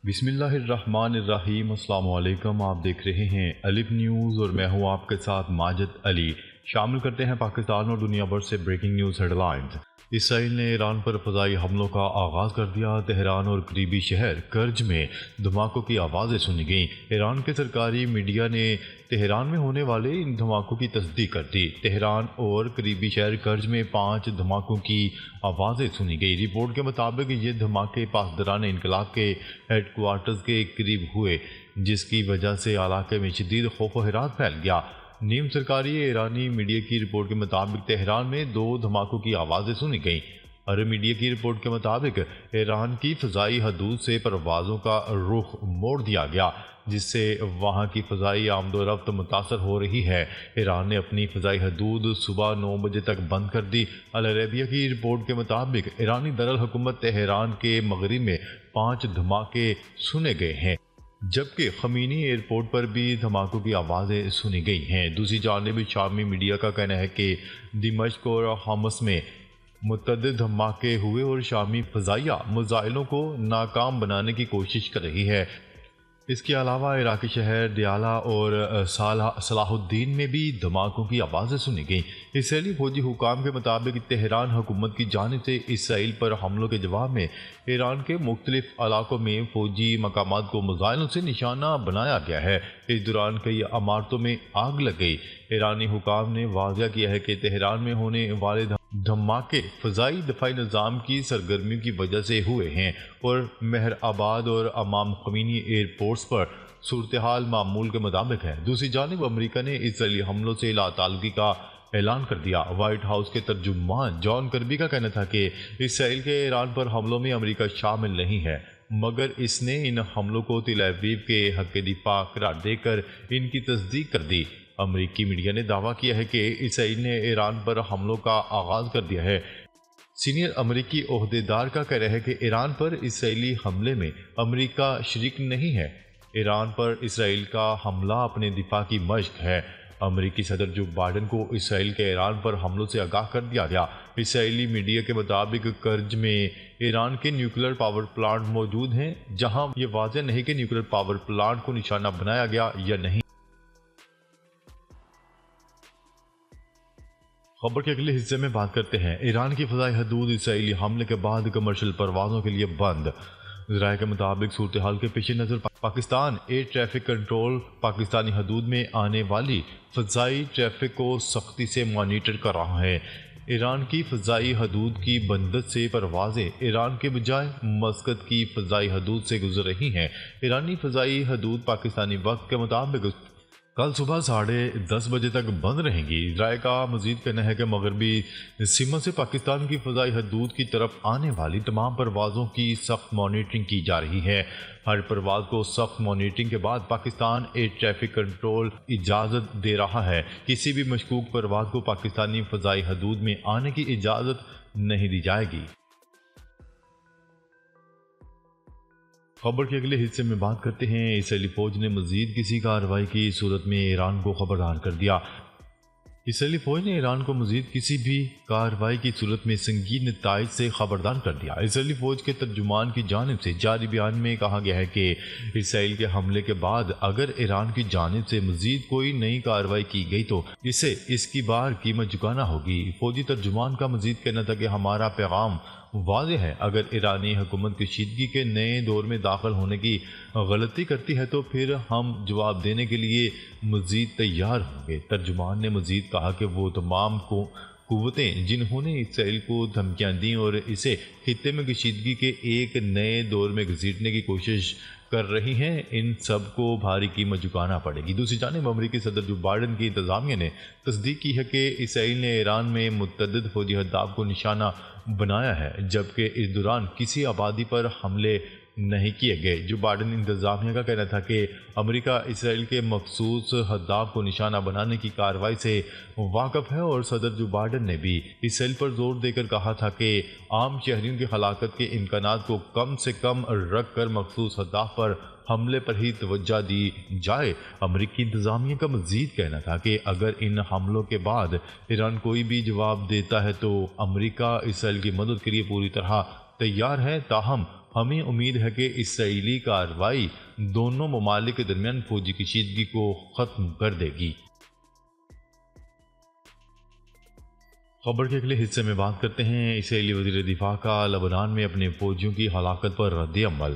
بسم اللہ الرحمن الرحیم۔ السلام علیکم، آپ دیکھ رہے ہیں الف نیوز اور میں ہوں آپ کے ساتھ ماجد علی۔ شامل کرتے ہیں پاکستان اور دنیا بھر سے بریکنگ نیوز ہیڈ لائنز۔ اسرائیل نے ایران پر فضائی حملوں کا آغاز کر دیا۔ تہران اور قریبی شہر کرج میں دھماکوں کی آوازیں سنی گئیں۔ ایران کے سرکاری میڈیا نے تہران میں ہونے والے ان دھماکوں کی تصدیق کر دی۔ تہران اور قریبی شہر کرج میں 5 دھماکوں کی آوازیں سنی گئی۔ رپورٹ کے مطابق یہ دھماکے پاسداران انقلاب کے ہیڈ کوارٹرز کے قریب ہوئے، جس کی وجہ سے علاقے میں شدید خوف و حراس پھیل گیا۔ نیم سرکاری ایرانی میڈیا کی رپورٹ کے مطابق تہران میں 2 دھماکوں کی آوازیں سنی گئیں۔ عرب میڈیا کی رپورٹ کے مطابق ایران کی فضائی حدود سے پروازوں کا رخ موڑ دیا گیا، جس سے وہاں کی فضائی آمد و رفت متاثر ہو رہی ہے۔ ایران نے اپنی فضائی حدود صبح 9 بجے تک بند کر دی۔ العربیہ کی رپورٹ کے مطابق ایرانی دارالحکومت تہران کے مغرب میں 5 دھماکے سنے گئے ہیں، جبکہ خمینی ایئرپورٹ پر بھی دھماکوں کی آوازیں سنی گئی ہیں۔ دوسری جانب شامی میڈیا کا کہنا ہے کہ دمشق اور حمص میں متعدد دھماکے ہوئے اور شامی فضائیہ میزائلوں کو ناکام بنانے کی کوشش کر رہی ہے۔ اس کے علاوہ عراقی شہر دیالہ اور صلاح الدین میں بھی دھماکوں کی آوازیں سنی گئیں۔ اسرائیلی فوجی حکام کے مطابق تہران حکومت کی جانب سے اسرائیل پر حملوں کے جواب میں ایران کے مختلف علاقوں میں فوجی مقامات کو میزائلوں سے نشانہ بنایا گیا ہے۔ اس دوران کئی عمارتوں میں آگ لگ گئی۔ ایرانی حکام نے واضح کیا ہے کہ تہران میں ہونے والے دھماکے فضائی دفاعی نظام کی سرگرمیوں کی وجہ سے ہوئے ہیں اور مہر آباد اور امام خمینی ایئرپورٹس پر صورتحال معمول کے مطابق ہے۔ دوسری جانب امریکہ نے اسرائیلی حملوں سے لا تعلقی کا اعلان کر دیا۔ وائٹ ہاؤس کے ترجمان جان کربی کا کہنا تھا کہ اسرائیل کے ایران پر حملوں میں امریکہ شامل نہیں ہے، مگر اس نے ان حملوں کو تل ابیب کے حق دفاع قرار دے کر ان کی تصدیق کر دی۔ امریکی میڈیا نے دعویٰ کیا ہے کہ اسرائیل نے ایران پر حملوں کا آغاز کر دیا ہے۔ سینئر امریکی عہدیدار کا کہنا ہے کہ ایران پر اسرائیلی حملے میں امریکہ شریک نہیں ہے۔ ایران پر اسرائیل کا حملہ اپنے دفاع کی مشق ہے۔ امریکی صدر جو بائیڈن کو اسرائیل کے ایران پر حملوں سے آگاہ کر دیا گیا۔ اسرائیلی میڈیا کے مطابق کرج میں ایران کے نیوکلیر پاور پلانٹ موجود ہیں، جہاں یہ واضح نہیں کہ نیوکلیر پاور پلانٹ کو نشانہ بنایا گیا یا نہیں۔ خبر کے اگلے حصے میں بات کرتے ہیں۔ ایران کی فضائی حدود اسرائیلی حملے کے بعد کمرشل پروازوں کے لیے بند۔ ذرائع کے مطابق صورتحال کے پیش نظر Pakistan air traffic control Pakistani حدود میں آنے والی فضائی ٹریفک کو سختی سے مانیٹر کر رہا ہے۔ ایران کی فضائی حدود کی بندش سے پروازیں ایران کے بجائے مسقط کی فضائی حدود سے گزر رہی ہیں۔ ایرانی فضائی حدود پاکستانی وقت کے مطابق کل صبح 10:30 بجے تک بند رہیں گی۔ ذرائع کا مزید کہنا ہے کہ مغربی سیما سے پاکستان کی فضائی حدود کی طرف آنے والی تمام پروازوں کی سخت مانیٹرنگ کی جا رہی ہے۔ ہر پرواز کو سخت مانیٹرنگ کے بعد پاکستان ایئر ٹریفک کنٹرول اجازت دے رہا ہے۔ کسی بھی مشکوک پرواز کو پاکستانی فضائی حدود میں آنے کی اجازت نہیں دی جائے گی۔ خبر کے اگلے حصے میں بات کرتے ہیں۔ اسرائیلی فوج نے مزید کسی کارروائی کی صورت میں ایران کو خبردار کر دیا۔ اسرائیلی فوج نے ایران کو مزید کسی بھی کارروائی کی صورت میں سنگین نتائج سے خبردار کر دیا۔ اسرائیلی فوج کے ترجمان کی جانب سے جاری بیان میں کہا گیا ہے کہ اسرائیل کے حملے کے بعد اگر ایران کی جانب سے مزید کوئی نئی کارروائی کی گئی تو اسے اس کی بار قیمت چکانا ہوگی۔ فوجی ترجمان کا مزید کہنا تھا کہ ہمارا پیغام واضح ہے، اگر ایرانی حکومت کشیدگی کے نئے دور میں داخل ہونے کی غلطی کرتی ہے تو پھر ہم جواب دینے کے لیے مزید تیار ہوں گے۔ ترجمان نے مزید کہا کہ وہ تمام قوتیں جنہوں نے اسرائیل کو دھمکیاں دیں اور اسے خطے میں کشیدگی کے ایک نئے دور میں گھسیٹنے کی کوشش کر رہی ہیں، ان سب کو بھاری قیمت چکانا پڑے گی۔ دوسری جانب امریکی صدر جو بائیڈن کی انتظامیہ نے تصدیق کی ہے کہ اسرائیل نے ایران میں متعدد فوجی اہداف کو نشانہ بنایا ہے، جبکہ اس دوران کسی آبادی پر حملے نہیں کیے گئے۔ جو بائیڈن انتظامیہ کا کہنا تھا کہ امریکہ اسرائیل کے مخصوص اہداف کو نشانہ بنانے کی کارروائی سے واقف ہے، اور صدر جو بائیڈن نے بھی اسرائیل پر زور دے کر کہا تھا کہ عام شہریوں کی ہلاکت کے امکانات کو کم سے کم رکھ کر مخصوص اہداف پر حملے پر ہی توجہ دی جائے۔ امریکی انتظامیہ کا مزید کہنا تھا کہ اگر ان حملوں کے بعد ایران کوئی بھی جواب دیتا ہے تو امریکہ اسرائیل کی مدد کے لیے پوری طرح تیار ہے، تاہم ہمیں امید ہے کہ اسرائیلی کارروائی دونوں ممالک کے درمیان فوجی کشیدگی کو ختم کر دے گی۔ خبر کے اگلے حصے میں بات کرتے ہیں اسرائیلی وزیر دفاع کا لبنان میں اپنے فوجیوں کی ہلاکت پر رد عمل۔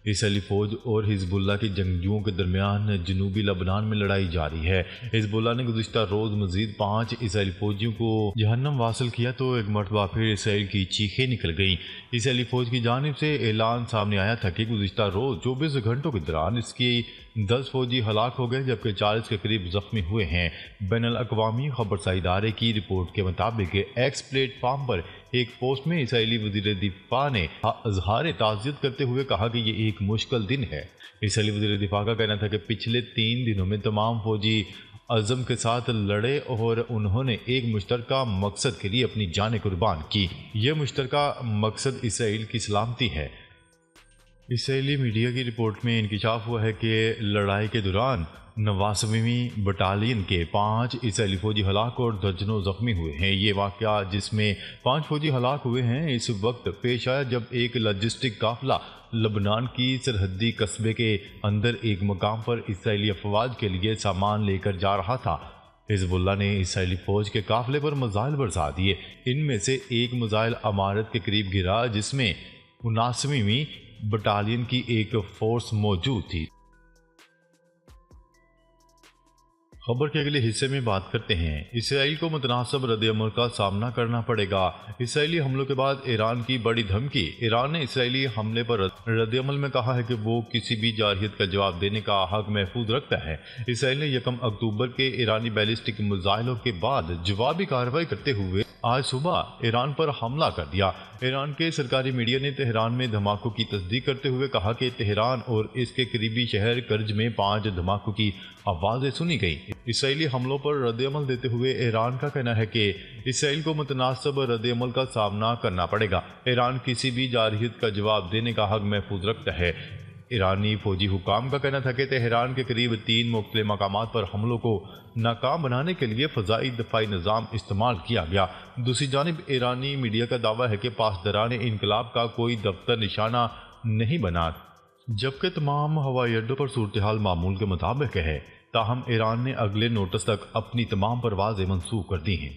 اسرائیلی فوج اور حزب اللہ کے جنگجوؤں کے درمیان جنوبی لبنان میں لڑائی جاری ہے۔ حزب اللہ نے گزشتہ روز مزید 5 اسرائیلی فوجیوں کو جہنم واصل کیا تو ایک مرتبہ پھر اسرائیل کی چیخیں نکل گئیں۔ اسرائیلی فوج کی جانب سے اعلان سامنے آیا تھا کہ گزشتہ روز 24 گھنٹوں کے دوران اس کی 10 فوجی ہلاک ہو گئے جبکہ 40 کے قریب زخمی ہوئے ہیں۔ بین الاقوامی خبرسائی ادارے کی رپورٹ کے مطابق ایکس پلیٹ فارم پر ایک پوسٹ میں اسرائیلی وزیر دفاع نے اظہار تعزیت کرتے ہوئے کہا کہ یہ ایک مشکل دن ہے۔ اسرائیلی وزیر دفاع کا کہنا تھا کہ پچھلے 3 دنوں میں تمام فوجی عزم کے ساتھ لڑے اور انہوں نے ایک مشترکہ مقصد کے لیے اپنی جانیں قربان کی۔ یہ مشترکہ مقصد اسرائیل کی سلامتی ہے۔ اسرائیلی میڈیا کی رپورٹ میں انکشاف ہوا ہے کہ لڑائی کے دوران 89ویں بٹالین کے 5 اسرائیلی فوجی ہلاک اور درجنوں زخمی ہوئے ہیں۔ یہ واقعہ جس میں 5 فوجی ہلاک ہوئے ہیں اس وقت پیش آیا جب ایک لاجسٹک قافلہ لبنان کی سرحدی قصبے کے اندر ایک مقام پر اسرائیلی افواج کے لیے سامان لے کر جا رہا تھا۔ حزب اللہ نے اسرائیلی فوج کے قافلے پر میزائل برسا دیے۔ ان میں سے ایک میزائل عمارت کے قریب گرا جس میں 79ویں بٹالین کی ایک فورس موجود تھی۔ خبر کے اگلے حصے میں بات کرتے ہیں اسرائیل کو متناسب رد عمل کا سامنا کرنا پڑے گا۔ اسرائیلی حملوں کے بعد ایران کی بڑی دھمکی۔ ایران نے اسرائیلی حملے پر رد عمل میں کہا ہے کہ وہ کسی بھی جارحیت کا جواب دینے کا حق محفوظ رکھتا ہے۔ اسرائیل نے 1 اکتوبر کے ایرانی بیلسٹک میزائلوں کے بعد جوابی کارروائی کرتے ہوئے آج صبح ایران پر حملہ کر دیا۔ ایران کے سرکاری میڈیا نے تہران میں دھماکوں کی تصدیق کرتے ہوئے کہا کہ تہران اور اس کے قریبی شہر کرج میں 5 دھماکوں کی آوازیں سنی گئیں۔ اسرائیلی حملوں پر رد عمل دیتے ہوئے ایران کا کہنا ہے کہ اسرائیل کو متناسب رد عمل کا سامنا کرنا پڑے گا۔ ایران کسی بھی جارحیت کا جواب دینے کا حق محفوظ رکھتا ہے۔ ایرانی فوجی حکام کا کہنا تھا کہ تہران کے قریب 3 مختلف مقامات پر حملوں کو ناکام بنانے کے لیے فضائی دفاعی نظام استعمال کیا گیا۔ دوسری جانب ایرانی میڈیا کا دعویٰ ہے کہ پاسداران انقلاب کا کوئی دفتر نشانہ نہیں بنا جبکہ تمام ہوائی اڈوں پر صورتحال معمول کے مطابق ہے، تاہم ایران نے اگلے نوٹس تک اپنی تمام پروازیں منسوخ کر دی ہیں۔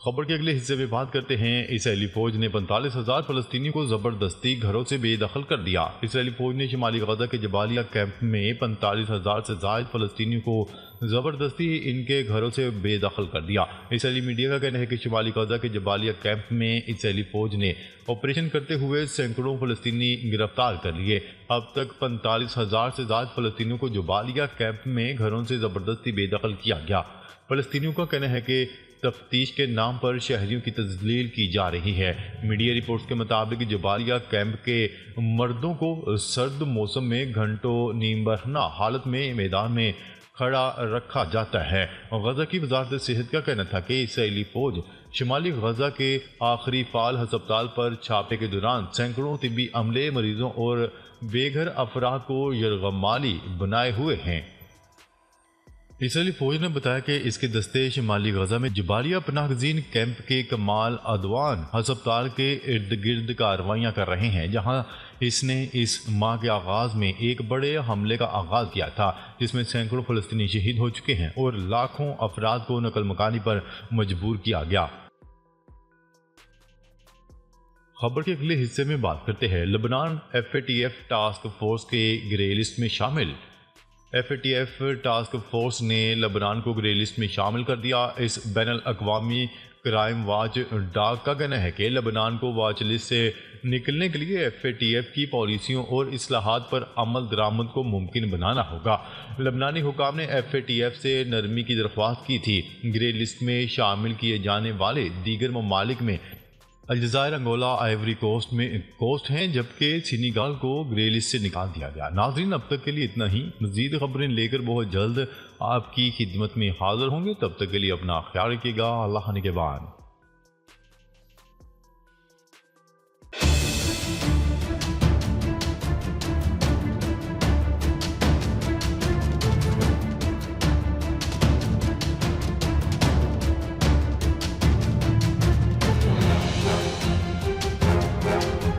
خبر کے اگلے حصے میں بات کرتے ہیں اسرائیلی فوج نے 45,000 فلسطینیوں کو زبردستی گھروں سے بے دخل کر دیا۔ اسرائیلی فوج نے شمالی غزہ کے جبالیہ کیمپ میں 45,000 سے زائد فلسطینیوں کو زبردستی ان کے گھروں سے بے دخل کر دیا۔ اسرائیلی میڈیا کا کہنا ہے کہ شمالی غزہ کے جبالیہ کیمپ میں اسرائیلی فوج نے آپریشن کرتے ہوئے سینکڑوں فلسطینی گرفتار کر لیے۔ اب تک 45,000 سے زائد فلسطینیوں کو جبالیہ کیمپ میں گھروں سے زبردستی بے دخل کیا گیا۔ فلسطینیوں کا کہنا ہے کہ تفتیش کے نام پر شہریوں کی تذلیل کی جا رہی ہے۔ میڈیا رپورٹس کے مطابق جبالیہ کیمپ کے مردوں کو سرد موسم میں گھنٹوں نیم برہنہ حالت میں میدان میں کھڑا رکھا جاتا ہے۔ غزہ کی وزارت صحت کا کہنا تھا کہ اسرائیلی فوج شمالی غزہ کے آخری فعال ہسپتال پر چھاپے کے دوران سینکڑوں طبی عملے مریضوں اور بے گھر افراد کو یرغمالی بنائے ہوئے ہیں۔ اسرائیلی فوج نے بتایا کہ اس کے دستے شمالی غزہ میں جبالیہ پناہ گزین کیمپ کے کمال عدوان ہسپتال کے ارد گرد کارروائیاں کر رہے ہیں، جہاں اس نے اس ماہ کے آغاز میں ایک بڑے حملے کا آغاز کیا تھا جس میں سینکڑوں فلسطینی شہید ہو چکے ہیں اور لاکھوں افراد کو نقل مکانی پر مجبور کیا گیا۔ خبر کے اگلے حصے میں بات کرتے ہیں لبنان FATF ٹاسک فورس کے گرے لسٹ میں شامل۔ FATF ٹاسک فورس نے لبنان کو گرے لسٹ میں شامل کر دیا۔ اس بین الاقوامی کرائم واچ ڈاگ کا کہنا ہے کہ لبنان کو واچ لسٹ سے نکلنے کے لیے FATF کی پالیسیوں اور اصلاحات پر عمل درآمد کو ممکن بنانا ہوگا۔ لبنانی حکام نے FATF سے نرمی کی درخواست کی تھی۔ گرے لسٹ میں شامل کیے جانے والے دیگر ممالک میں الجزائر، انگولا، آئیوری کوسٹ ہیں، جبکہ سینیگال کو گرے لسٹ سے نکال دیا گیا۔ ناظرین، اب تک کے لیے اتنا ہی۔ مزید خبریں لے کر بہت جلد آپ کی خدمت میں حاضر ہوں گے، تب تک کے لیے اپنا خیال رکھیے گا۔ اللہ نگہبان۔